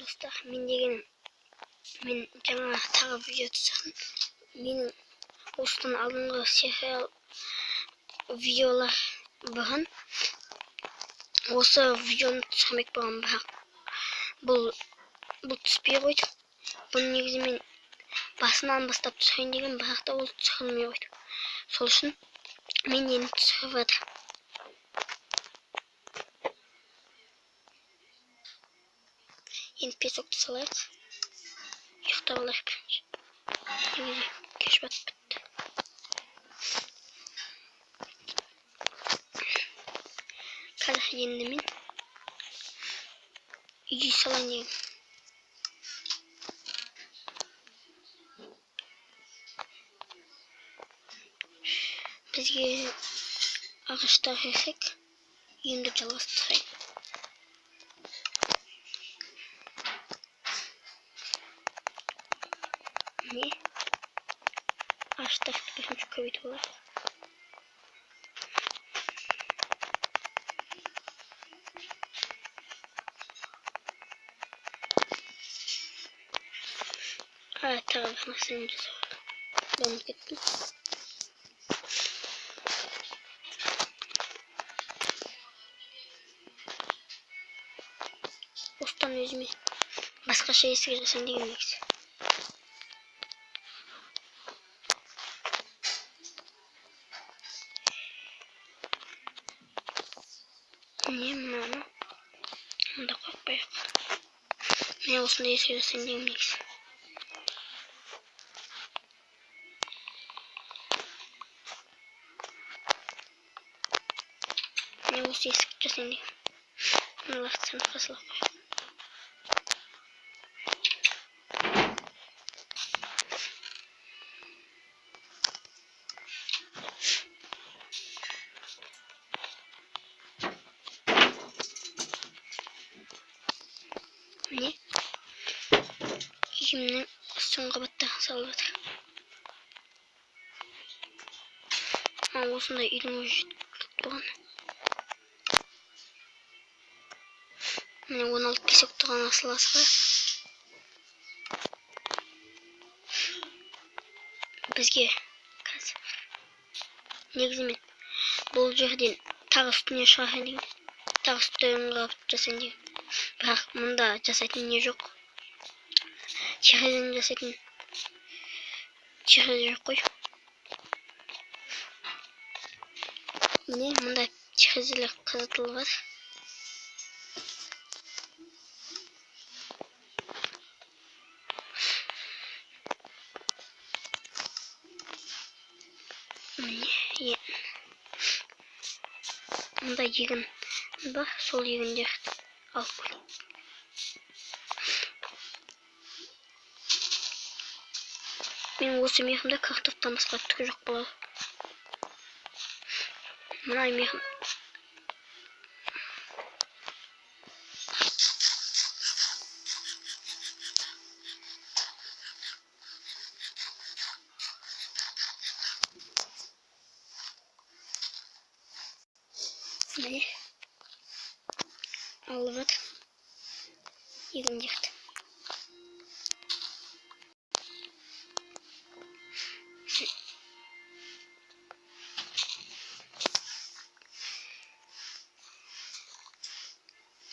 достар, мен жаңа тағы видео түсірдім. Менің осыдан алдыңғы сериал видеолар бұрын осы видеоны түсірмек болған, бірақ бұл түспей қойды. Бұны негізі мен басынан бастап түсірейін деген, бірақ та ол түсірілмей қойды. Сол үшін мен енді түсіріп жатыр. Енді песокты салайық. Ұйықтап алайық бірінші. Негізі кеш батып бітті. Қазір енді мен үй салайын деген. Бізге ағаштар керек, үйімді жалғастырайын. Не? Ағаштарды бірінші көбейтіп алайық. Тағы бір нәрсені жасауға дамып кеттім. Осыдан өзіме басқаша есік жасайын деген негізі. Не мынаны? Мұнда қорқпайық. Мен осында есік жасайын деген негізі. Мен осы есікті жасайын деген. Мыналарды санатқа салып қояйық. Міне үйімнің соңғы қабаттарын салып жатыр. Осындай үйдің өзі жеткілікті болған. Міне 16 песок тұрған асыласы бар. Бізге қазір негізі мен бұл жерден тағы үстіне шығарайын деген, тағы үстін қабат жасайын деген. Бірақ мұнда жасайтын не жоқ. Терезені жасайтын терезе жоқ қой. Міне мұнда терезелер қызытылып бар. Міне мұнда егін бар, сол егіндерді алып қойдым. Мен осы мейірімде картоптан басқа түгі жоқ болады. Мына мейірім. Міне алып жатыр егіндерді.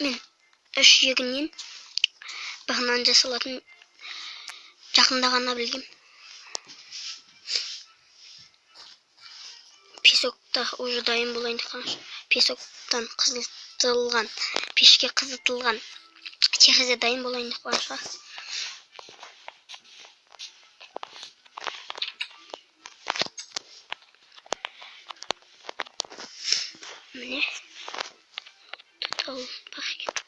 Мен 3 егіннен бір нан жасалатын жақында ғана білгем. Песоктар уже дайын болайын қарашы. Песоктан қызытылған, пешке қызытылған терезе дайын болайын қарашы. Міне тұтал бар екен.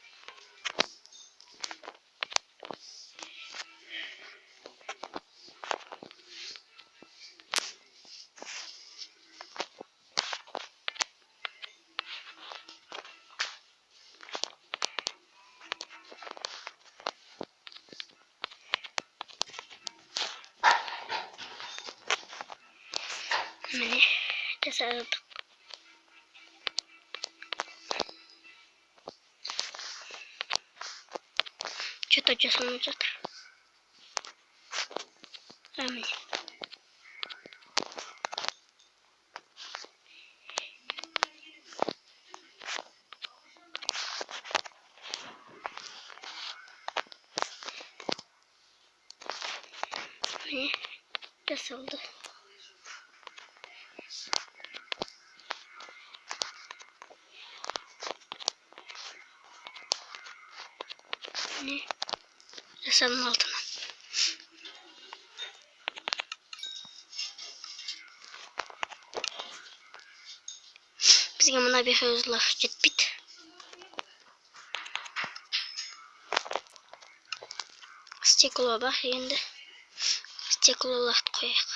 Міне жасадық. Что-то жасалынып жатыр. Міне. Міне жасалды. Міне жасалын алтынан. Бізге мына бехозлар жетпейді. Стекло бар енді. Стеклоларды қояйық.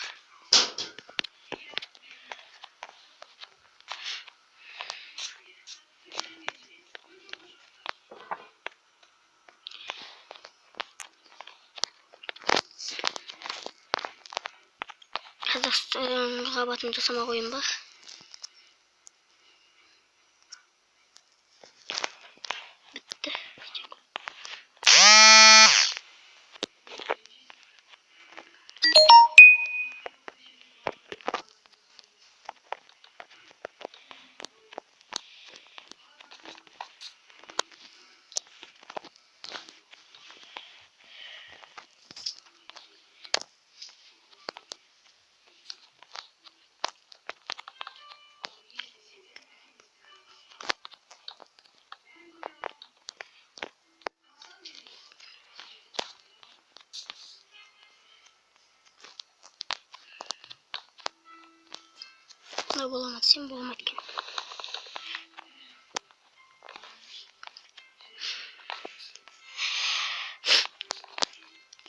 Қазір қабатын жасамақ ойым бар. Бітті. Ne bulamadı, sen bulamadı ki.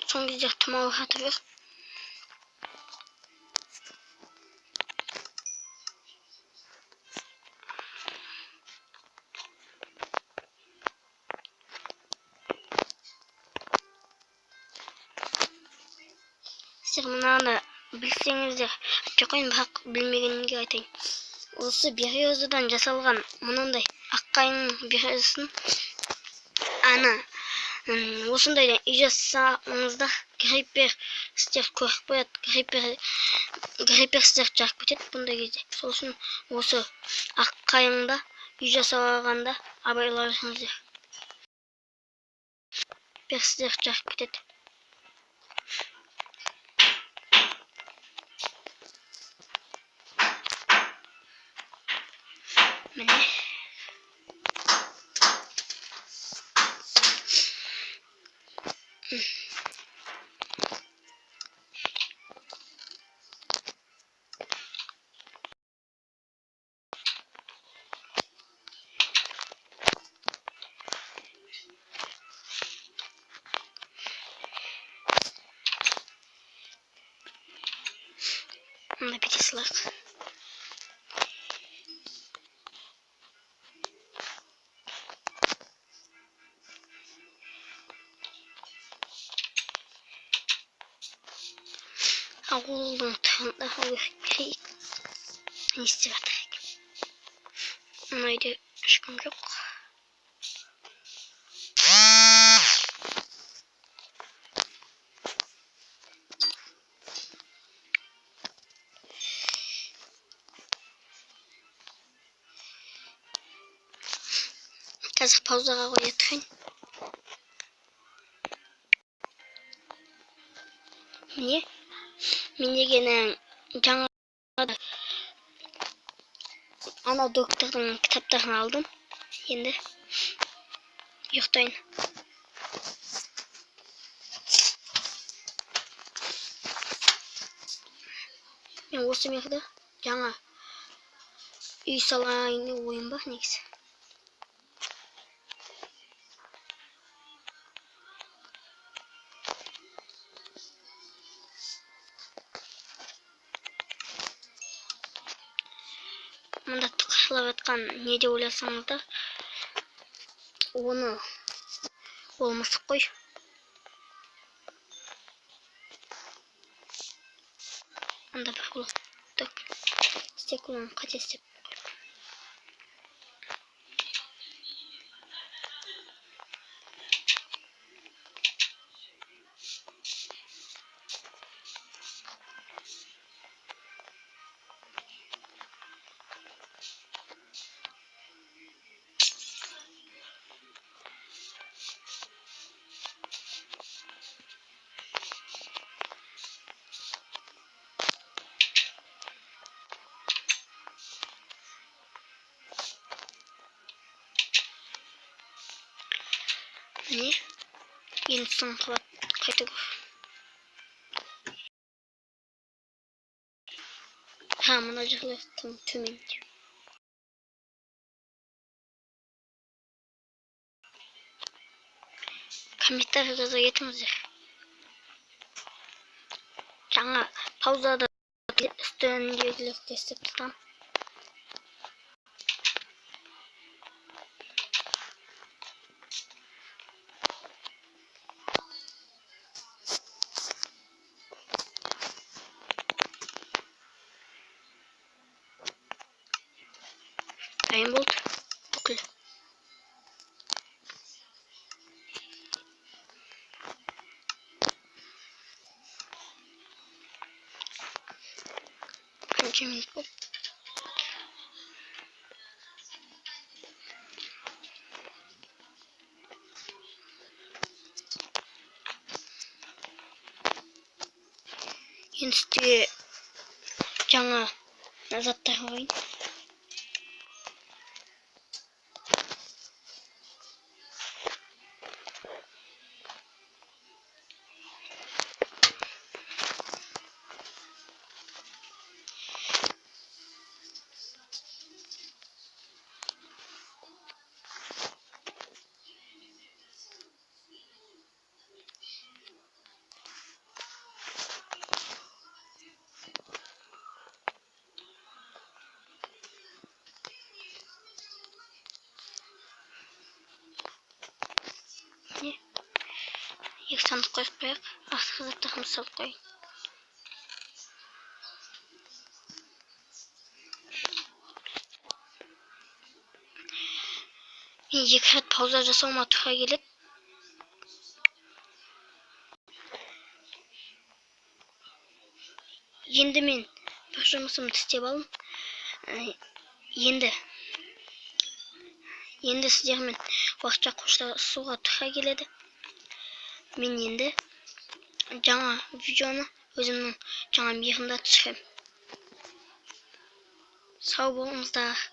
Son gidecek tamamen hatırlıyor. Siz bunları bilseniz de çok oyun hak bilmegeniga aytayın. Осы бирюзадан жасалған мынандай аққайың бирюзасын ана осындайдан үй жасасаңыздар гриппер сіздер көріп қояды. Гриппер сіздер жарып кетеді бұндай кезде. Сол үшін осы аққайыңда үй жасалғанда абайларыңыздар. Гриппер сіздер жарып кетеді. Міне. Мына петислар. Ауылдың тұғында өртпейік. Не істеп жатыр екен. Мына үйде ешкім жоқ. Қазір паузаға қоя тұрайын. Міне. Мен дегенің жаңа ана доктордың кітаптарын алдым. Енді ұйықтайын. Мен осы мерді жаңа үй салайын деп ойым бар негізі. Мында тықырлап жатқан не деп ойласаңыздар, оны ол мысық қой. Мында бір блоктық стеклоны қате істеп Не? Енді сын қабат қайта көр. Мына жерлер тым төмен. Комментарий жаза кетіңіздер. Жаңа паузада үстіндегілерді естіп тұрам. Дайын болды. Бүкіл. Қанша минут болды? Енді жаңа заттар қойын. Не? Екі сандық қойып қояйық. Артқы заттарымды салып қояйын. Мен екі рет пауза жасауыма тура келеді. Енді мен бір жұмысымды істеп алдым. Енді сіздермен уақытша қоштасуға тура келеді. Мен енді жаңа видеоны өзімнің жаңа миығымда түсіремін. Сау болыңыздар.